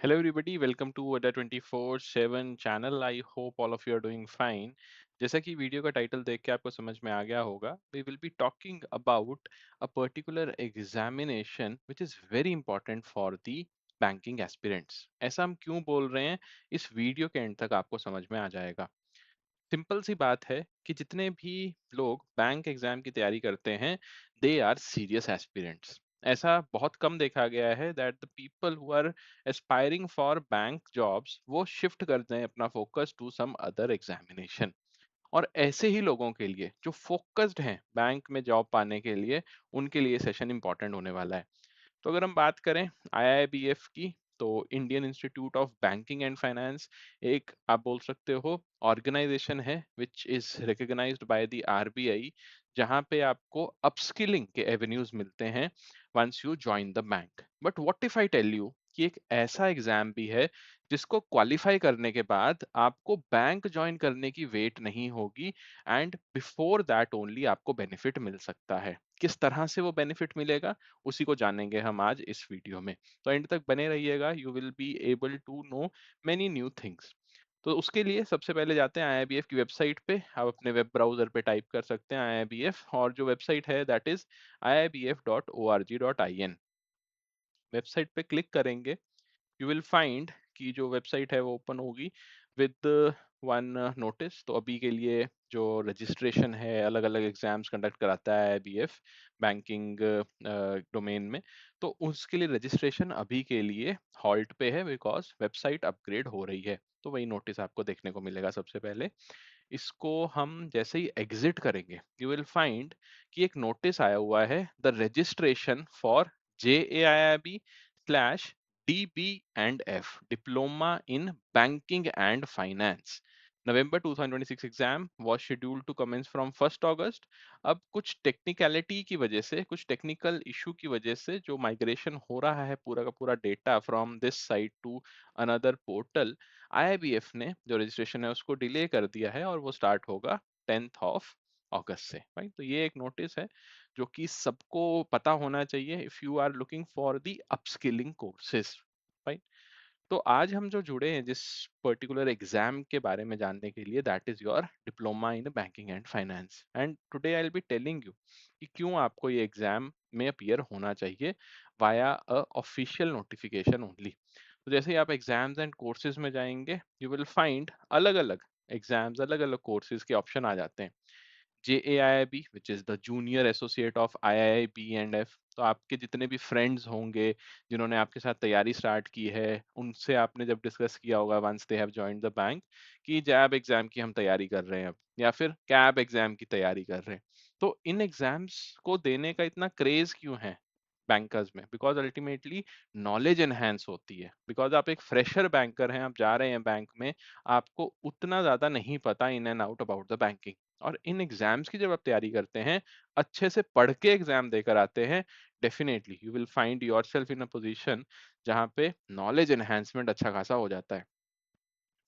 Hello, everybody. Welcome to the 24/7 channel. I hope all of you are doing fine. जैसा कि video का title देख के आपको समझ में आ गया होगा, we will be talking about a particular examination which is very important for the banking aspirants. ऐसा हम क्यों बोल रहे हैं, इस वीडियो के एंड तक आपको समझ में आ जाएगा। सिंपल सी बात है कि जितने भी लोग बैंक एग्जाम की तैयारी करते हैं दे आर सीरियस एस्पिरेंट्स। ऐसा बहुत कम देखा गया है that the people who are aspiring for bank jobs वो शिफ्ट करते हैं अपना focus to some other examination. और ऐसे ही लोगों के लिए जो फोकस्ड हैं बैंक में जॉब पाने के लिए, उनके लिए सेशन इंपॉर्टेंट होने वाला है। तो अगर हम बात करें आईआईबीएफ की, तो Indian institute of banking and finance एक आप बोल सकते हो ऑर्गेनाइजेशन है which is recognised by the RBI, जहां पे आपको अपस्किलिंग के एवेन्यूज मिलते हैं once you join the bank. But what if I tell you कि एक ऐसा एग्जाम भी है जिसको क्वालिफाई करने के बाद आपको बैंक ज्वाइन करने की वेट नहीं होगी एंड बिफोर दैट ओनली आपको बेनिफिट मिल सकता है। किस तरह से वो बेनिफिट मिलेगा, उसी को जानेंगे हम आज इस वीडियो में। तो एंड तक बने रहिएगा, you will be able to know many new things. तो उसके लिए सबसे पहले जाते हैं आईआईबीएफ की वेबसाइट पे। आप अपने वेब ब्राउजर पे टाइप कर सकते हैं आईआईबीएफ, और जो वेबसाइट है दैट इज iibf.org.in। वेबसाइट पे क्लिक करेंगे, यू विल फाइंड कि जो वेबसाइट है वो ओपन होगी विद वन नोटिस। तो अभी के लिए जो रजिस्ट्रेशन है, अलग अलग एग्जाम्स कंडक्ट कराता है बीएफ बैंकिंग डोमेन में, तो उसके लिए रजिस्ट्रेशन अभी के लिए हॉल्ट पे है बिकॉज वेबसाइट अपग्रेड हो रही है। तो वही नोटिस आपको देखने को मिलेगा। सबसे पहले इसको हम जैसे ही एग्जिट करेंगे, यू विल फाइंड कि एक नोटिस आया हुआ है, the registration for JAIB /DB&F diploma in banking and finance. November 2026 exam was scheduled to commence from 1st August। अब कुछ टेक्निकलिटी की वजह से, कुछ टेक्निकल इशू की वजह से जो माइग्रेशन हो रहा है पूरा का पूरा data from this site to another portal, IIBF ने जो रजिस्ट्रेशन है उसको डिले कर दिया है और वो स्टार्ट होगा 10th ऑफ अगस्त से। राइट, तो ये एक नोटिस है जो कि सबको पता होना चाहिए if you are looking for the upskilling courses. Right, तो आज हम जो जुड़े हैं जिस पर्टिकुलर एग्जाम के बारे में जानने के लिए, that is your diploma in banking and finance. And today I will be telling you कि क्यों आपको ये एग्जाम में अपीयर होना चाहिए via a official notification only. तो जैसे ही आप एग्जाम्स एंड कोर्सेज में जाएंगे, यू विल फाइंड अलग अलग एग्जाम्स, अलग अलग कोर्सेज के ऑप्शन आ जाते हैं। JAIIB which is the junior associate of IIB&F। तो आपके जितने भी फ्रेंड्स होंगे जिन्होंने आपके साथ तैयारी स्टार्ट की है, उनसे आपने जब डिस्कस किया होगा once they have joined the bank कि जैब एग्जाम की हम तैयारी कर रहे हैं अब, या फिर कैब एग्जाम की तैयारी कर रहे हैं। तो इन एग्जाम्स को देने का इतना क्रेज क्यों है बैंकर्स में? बिकॉज अल्टीमेटली नॉलेज एनहेंस होती है। बिकॉज आप एक फ्रेशर बैंकर हैं, आप जा रहे हैं बैंक में, आपको उतना ज्यादा नहीं पता in and out about the banking. और इन एग्जाम्स की जब आप तैयारी करते हैं, अच्छे से पढ़ के एग्जाम देकर आते हैं, definitely you will find yourself in a position जहां पे नॉलेज एनहेंसमेंट अच्छा खासा हो जाता है।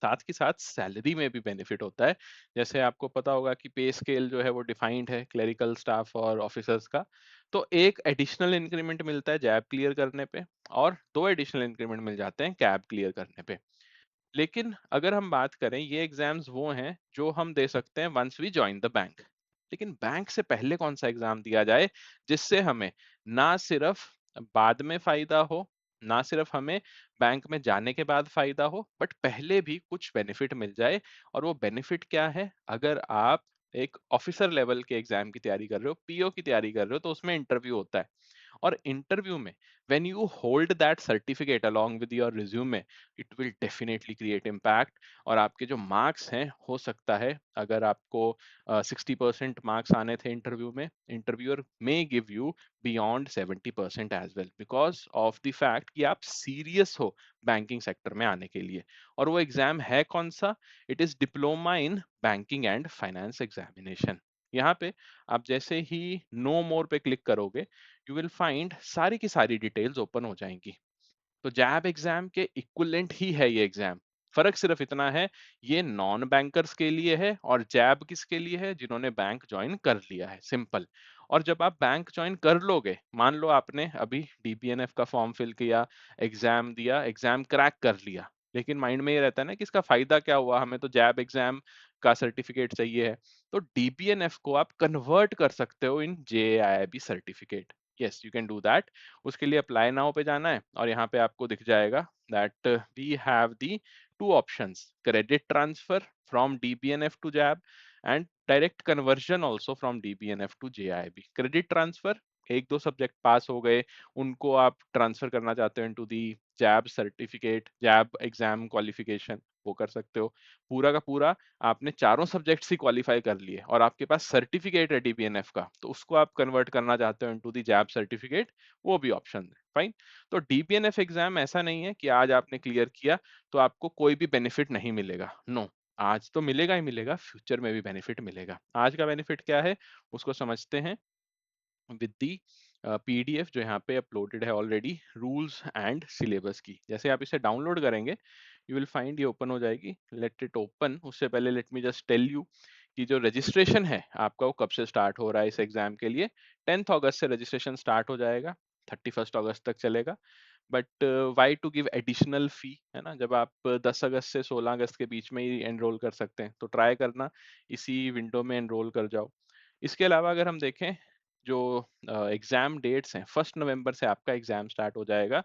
साथ के साथ सैलरी में भी बेनिफिट होता है। जैसे आपको पता होगा कि पे स्केल जो है वो डिफाइंड है क्लेरिकल स्टाफ और ऑफिसर्स का। तो एक एडिशनल इंक्रीमेंट मिलता है जैब क्लियर करने पे, और दो एडिशनल इंक्रीमेंट मिल जाते हैं कैब क्लियर करने पे। लेकिन अगर हम बात करें, ये एग्जाम्स वो हैं जो हम दे सकते हैं once we join the bank. लेकिन बैंक से पहले कौन सा एग्जाम दिया जाए जिससे हमें ना सिर्फ बाद में फायदा हो, ना सिर्फ हमें बैंक में जाने के बाद फायदा हो, बट पहले भी कुछ बेनिफिट मिल जाए। और वो बेनिफिट क्या है? अगर आप एक ऑफिसर लेवल के एग्जाम की तैयारी कर रहे हो, पीओ की तैयारी कर रहे हो, तो उसमें इंटरव्यू होता है। और इंटरव्यू में when you hold that certificate along with your resume, it will definitely create impact. और आपके जो मार्क्स हैं, हो सकता है अगर आपको 60% मार्क्स आने थे इंटरव्यू में, interviewer may give you beyond 70% as well, because of the fact कि आप सीरियस हो बैंकिंग सेक्टर में आने के लिए। और वो एग्जाम है कौन सा? It is diploma in banking and finance examination. यहाँ पे आप जैसे ही नो मोर पे क्लिक करोगे, यू विल फाइंड सारी की सारी डिटेल्स ओपन हो जाएंगी। तो जैब एग्जाम के इक्विवेलेंट ही है ये एग्जाम। फर्क सिर्फ इतना है, ये नॉन बैंकर्स के लिए है और जैब किसके लिए है? जिन्होंने बैंक ज्वाइन कर लिया है, सिंपल। और जब आप बैंक ज्वाइन कर लोगे, मान लो आपने अभी डीबीएनएफ का फॉर्म फिल किया, एग्जाम दिया, एग्जाम क्रैक कर लिया, लेकिन माइंड में ये रहता है ना कि इसका फायदा क्या हुआ, हमें तो जैब एग्जाम का सर्टिफिकेट चाहिए है। तो डीबीएनएफ को आप कन्वर्ट कर सकते हो in JAIIB certificate. Yes, you can do that. उसके लिए अप्लाई नाउ पे जाना है और यहाँ पे आपको दिख जाएगा that we have the two options: credit transfer from DBNF to JAB and direct conversion also from DBNF to JIB. Credit transfer, एक दो सब्जेक्ट पास हो गए, उनको आप ट्रांसफर करना चाहते हो into the JAIIB certificate, JAIIB exam qualification, वो कर सकते हो। पूरा का पूरा आपने चारों सब्जेक्ट्स ही क्वालिफाई कर लिए और आपके पास सर्टिफिकेट है डीबीएनएफ का, तो उसको आप कन्वर्ट करना चाहते हो इनटू दी जैब सर्टिफिकेट, वो भी ऑप्शन है। फाइन। तो डीबीएनएफ एग्जाम ऐसा नहीं है कि आज आपने क्लियर किया तो आपको कोई भी बेनिफिट नहीं मिलेगा। नो, आज तो मिलेगा ही मिलेगा, फ्यूचर में भी बेनिफिट मिलेगा। आज का बेनिफिट क्या है उसको समझते हैं विद दी पीडीएफ जो यहाँ पे अपलोडेड है ऑलरेडी, रूल्स एंड सिलेबस की। जैसे आप इसे डाउनलोड करेंगे, यू विल फाइंड ये ओपन हो जाएगी। Let it open. उससे पहले let me just tell you कि जो रजिस्ट्रेशन है आपका वो कब से स्टार्ट हो रहा है इस एग्जाम के लिए। 10th अगस्त से रजिस्ट्रेशन स्टार्ट हो जाएगा, 31st अगस्त तक चलेगा। But why to give additional fee, है ना, जब आप 10 अगस्त से 16 अगस्त के बीच में ही एनरोल कर सकते हैं, तो ट्राई करना इसी विंडो में एनरोल कर जाओ। इसके अलावा अगर हम देखें जो एग्जाम डेट्स हैं, 1 नवंबर से आपका एग्जाम स्टार्ट हो जाएगा।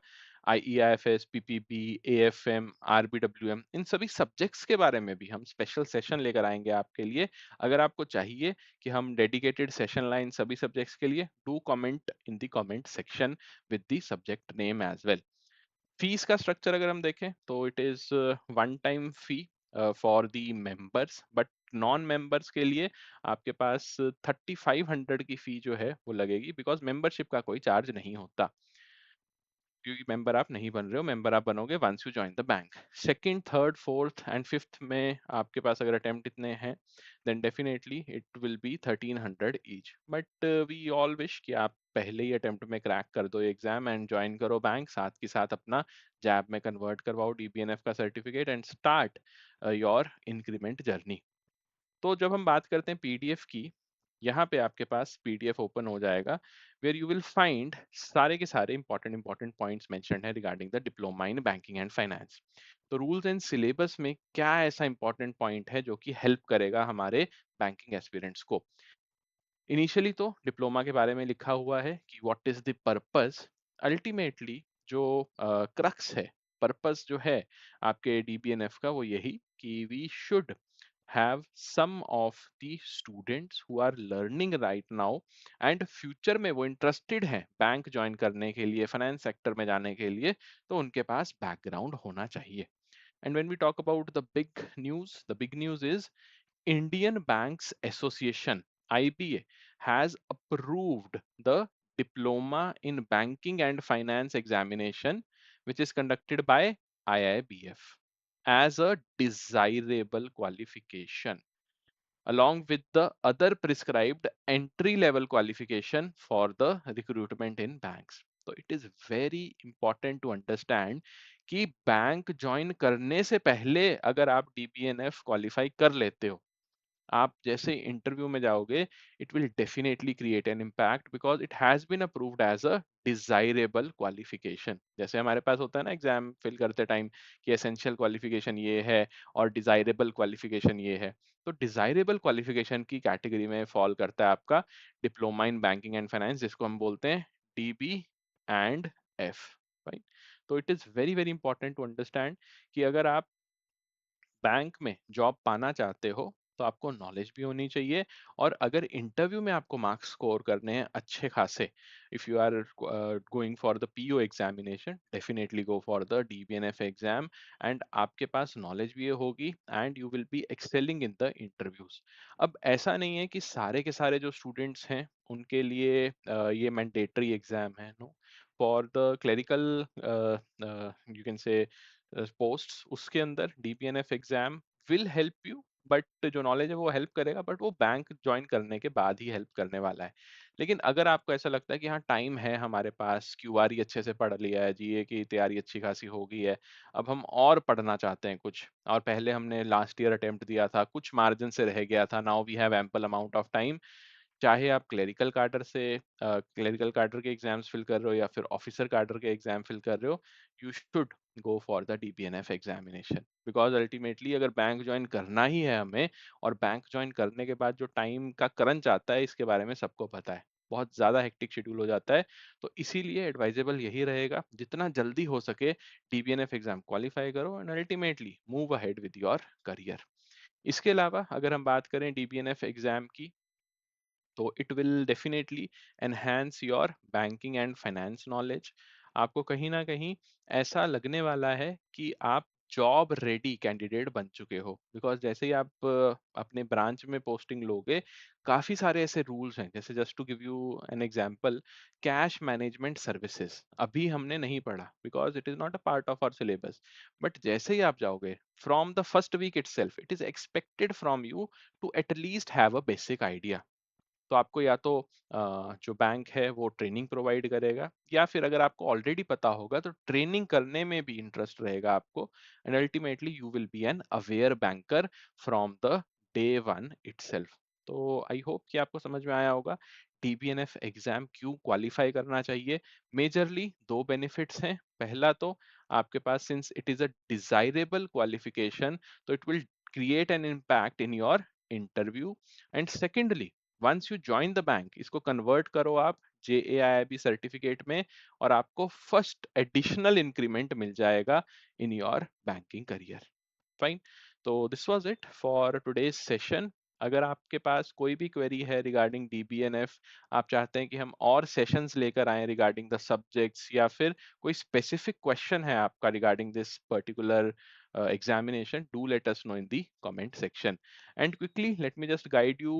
IEIFS, PPB, AFM, RBWM, इन सभी सब्जेक्ट्स के बारे में भी हम स्पेशल सेशन लेकर आएंगे आपके लिए। अगर आपको चाहिए कि हम डेडिकेटेड सेशन लाइन सभी सब्जेक्ट्स के लिए, do comment in the comment section with the subject name as well. Fees का स्ट्रक्चर अगर हम देखें तो it is one time fee for the members, but non members के लिए आपके पास 3500 की फी जो है वो लगेगी, बिकॉज मेंबरशिप का कोई चार्ज नहीं होता, क्योंकि मेंबर आप नहीं बन रहे हो, मेंबर आप बनोगे once you join the bank. Second, third, fourth and fifth में आपके पास अगर अटेम्प्ट इतने हैं then definitely it will be 1300 each, but we all wish कि आप पहले ही अटेम्प्ट में क्रैक कर दो एग्जाम एंड ज्वाइन करो बैंक, साथ के साथ अपना जैब में कन्वर्ट करवाओ डीबीएनएफ का certificate and start your increment journey. तो जब हम बात करते हैं पीडीएफ की, यहाँ पे आपके पास पीडीएफ ओपन हो जाएगा वेयर यू विल फाइंड सारे के सारे इंपॉर्टेंट पॉइंट्स मेंशन्ड है regarding the diploma in banking and finance. तो रूल्स एंड सिलेबस में क्या ऐसा इंपॉर्टेंट पॉइंट है जो कि हेल्प करेगा हमारे बैंकिंग एस्पिरेंट्स को। इनिशियली तो डिप्लोमा के बारे में लिखा हुआ है कि what is the purpose. Ultimately जो क्रक्स है, पर्पस जो है आपके डीबीएनएफ का, वो यही कि we should have some of the students who are learning right now and future में वो इंटरेस्टेड हैं बैंक ज्वाइन करने के लिए, फाइनेंस सेक्टर में जाने के लिए, तो उनके पास बैकग्राउंड होना चाहिए। And when we talk about the big news is Indian Banks Association (IBA) has approved the Diploma in Banking and Finance examination, which is conducted by IIBF, as a desirable qualification, along with the other prescribed entry-level qualification for the recruitment in banks. So it is very important to understand कि bank join करने से पहले अगर आप DBNF qualify कर लेते हो, आप जैसे इंटरव्यू में जाओगे, it will definitely create an impact because it has been approved as a desirable qualification. जैसे हमारे पास होता है ना एग्जाम फिल करते टाइम कि एसेंशियल क्वालिफिकेशन ये है और डिजायरेबल क्वालिफिकेशन ये है, तो डिजायरेबल क्वालिफिकेशन की कैटेगरी में फॉल करता है आपका diploma in banking and finance, जिसको हम बोलते हैं डीबी एंड एफ। राइट। तो it is very very important to understand कि अगर आप बैंक में जॉब पाना चाहते हो तो आपको नॉलेज भी होनी चाहिए, और अगर इंटरव्यू में आपको मार्क्स स्कोर करने हैं अच्छे खासे, if you are going for the PO examination, definitely go for the DBNF exam, and आपके पास नॉलेज भी होगी and you will be excelling in the interviews. अब ऐसा नहीं है कि सारे के सारे जो स्टूडेंट्स हैं उनके लिए ये मैंडेटरी एग्जाम है, no. For the clerical you can say posts, उसके अंदर DBNF exam will help you, but जो नॉलेज है वो हेल्प करेगा, बट वो बैंक ज्वाइन करने के बाद ही हेल्प करने वाला है। लेकिन अगर आपको ऐसा लगता है कि हाँ टाइम है हमारे पास, क्यूआर ही अच्छे से पढ़ लिया है, जीए की तैयारी अच्छी खासी हो गई है, अब हम और पढ़ना चाहते हैं कुछ, और पहले हमने लास्ट ईयर अटेम्प्ट दिया था, कुछ मार्जिन से रह गया था, now we have ample amount of time, चाहे आप क्लेरिकल कैडर से क्लेरिकल कैडर के एग्जाम्स फिल कर रहे हो या फिर ऑफिसर कैडर के एग्जाम फिल कर रहे हो, you should go for the DBNF examination, because ultimately अगर बैंक ज्वाइन करना ही है हमें, और बैंक ज्वाइन करने के बाद जो टाइम का क्रंच आता है इसके बारे में सबको पता है, बहुत ज्यादा हेक्टिक शेड्यूल हो जाता है। तो इसीलिए एडवाइजेबल यही रहेगा जितना जल्दी हो सके डीबीएनएफ एग्जाम क्वालिफाई करो and ultimately move ahead with your career. इसके अलावा अगर हम बात करें डीबीएनएफ एग्जाम की, तो it will definitely enhance your banking and finance knowledge. आपको कहीं ना कहीं ऐसा लगने वाला है कि आप जॉब रेडी कैंडिडेट बन चुके हो, बिकॉज जैसे ही आप अपने ब्रांच में पोस्टिंग लोगे, काफी सारे ऐसे रूल्स हैं, जैसे just to give you an example, cash management services अभी हमने नहीं पढ़ा because it is not a part of our syllabus, but जैसे ही आप जाओगे from the first week itself it is expected from you to at least have a basic idea. तो आपको या तो जो बैंक है वो ट्रेनिंग प्रोवाइड करेगा, या फिर अगर आपको ऑलरेडी पता होगा तो ट्रेनिंग करने में भी इंटरेस्ट रहेगा आपको, and ultimately you will be an aware banker from the day one itself. तो आई होप कि आपको समझ में आया होगा डीबीएनएफ एग्जाम क्यों क्वालिफाई करना चाहिए। मेजरली दो बेनिफिट्स हैं। पहला तो आपके पास since it is a desirable qualification, तो it will create an impact in your interview. And secondly, once you join the bank, इसको कन्वर्ट करो आप JAIIB सर्टिफिकेट में, और आपको फर्स्ट एडिशनल इंक्रीमेंट मिल जाएगा in your banking career. Fine. तो this was it for today's session. अगर आपके पास कोई भी क्वेरी है रिगार्डिंग DBNF, आप चाहते हैं कि हम और सेशंस लेकर आएं रिगार्डिंग द सब्जेक्ट्स, या फिर कोई स्पेसिफिक क्वेश्चन है आपका regarding this particular examination, do let us know in the comment section. And quickly let me just guide you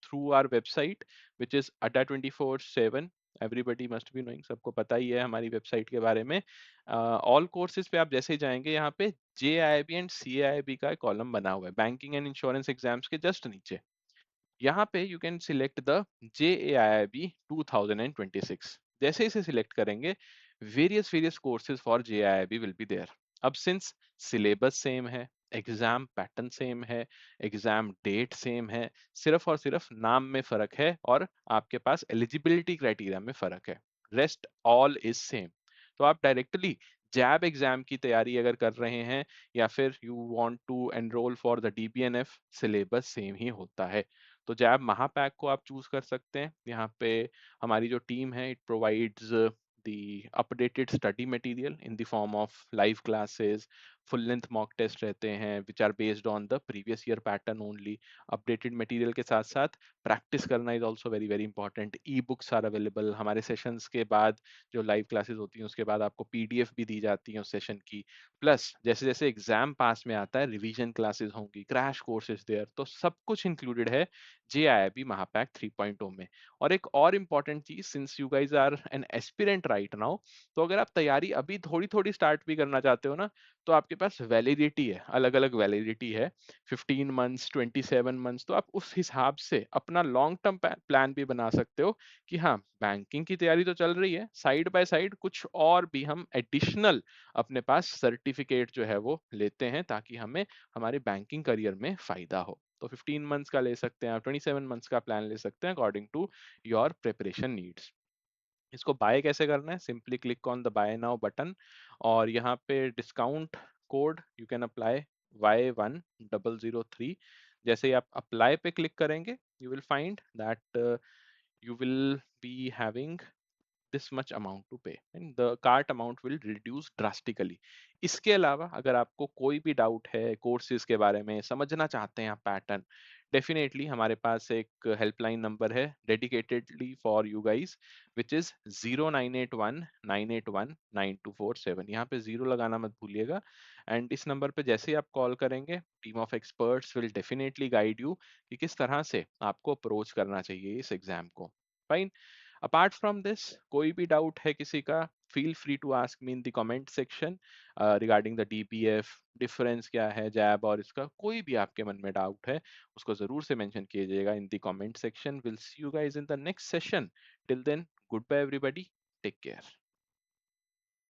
through our website, which is adda 24/7. Everybody must be knowing, सबको पता ही है हमारी website के बारे में। All courses पे आप जैसे ही जाएंगे, यहाँ पे JIIB एंड CIIB का कॉलम बना हुआ है बैंकिंग एंड इंश्योरेंस एग्जाम्स के जस्ट नीचे। यहाँ पे you can select the JAIIB 2026। जैसे इसे सिलेक्ट करेंगे, various courses for JIIB will be there. अब सिंस सिलेबस सेम है, एग्जाम पैटर्न सेम है, एग्जाम डेट सेम है, सिर्फ और सिर्फ नाम में फर्क है और आपके पास एलिजिबिलिटी क्राइटेरिया में फर्क है, रेस्ट ऑल इज सेम। तो आप डायरेक्टली जैब एग्जाम की तैयारी अगर कर रहे हैं, या फिर you want to enroll for the DBNF, syllabus same ही होता है। तो जैब महापैक को आप चूज कर सकते हैं। यहाँ पे हमारी जो टीम है, it provides the updated study material in the form of live classes, full length mock test रहते हैं which are based on the previous year pattern only। updated material के साथ साथ practice करना is also very very important। e-books are available। हमारे sessions के बाद जो live classes होती हैं उसके बाद आपको PDF भी दी जाती हैं उस session की। प्लस जैसे जैसे एग्जाम पास में आता है, रिवीजन क्लासेस होंगी, क्रैश कोर्सेज देयर, तो सब कुछ इंक्लूडेड है JIIB महापैक 3.0 में। और एक और इम्पॉर्टेंट चीज, since you guys are an aspirant right now, तो अगर आप तैयारी अभी थोड़ी थोड़ी स्टार्ट भी करना चाहते हो ना, तो आपके पास वैलिडिटी है, अलग अलग वैलिडिटी है, 15 मंथ्स, 27 मंथ्स। तो आप उस हिसाब से अपना लॉन्ग टर्म प्लान भी बना सकते हो कि हाँ, बैंकिंग की तैयारी तो चल रही है, साइड बाय साइड कुछ और भी हम एडिशनल अपने पास सर्टिफिकेट जो है वो लेते हैं, ताकि हमें हमारे बैंकिंग करियर में फायदा हो। तो 15 मंथ्स का ले सकते हैं आप, 27 मंथ्स का प्लान ले सकते हैं according to your preparation needs. इसको बाय कैसे करना है, simply click on the buy now button, और यहाँ पे discount code you can apply Y1003। जैसे ही आप अप्लाई पे क्लिक करेंगे, you will find that you will be having this much amount to pay and the cart amount will reduce drastically। इसके अलावा अगर आपको कोई भी डाउट है कोर्सेज के बारे में, समझना चाहते हैं आप पैटर्न, डेफिनेटली हमारे पास एक हेल्पलाइन नंबर है dedicatedly for you guys, which is 0981 981 9247। यहाँ पे जीरो लगाना मत भूलिएगा। एंड इस नंबर पे जैसे ही आप कॉल करेंगे, team of experts will definitely guide you कि किस तरह से आपको अप्रोच करना चाहिए इस एग्जाम को। फाइन। अपार्ट फ्रॉम दिस, कोई भी डाउट है किसी का, feel free to ask me in the comment section regarding the DBF, difference क्या है जैब और इसका, कोई भी आपके मन में डाउट है उसको जरूर से मेंशन कीजिएगा in the comment section. Will see you guys in the next session. Till then, goodbye everybody, take care.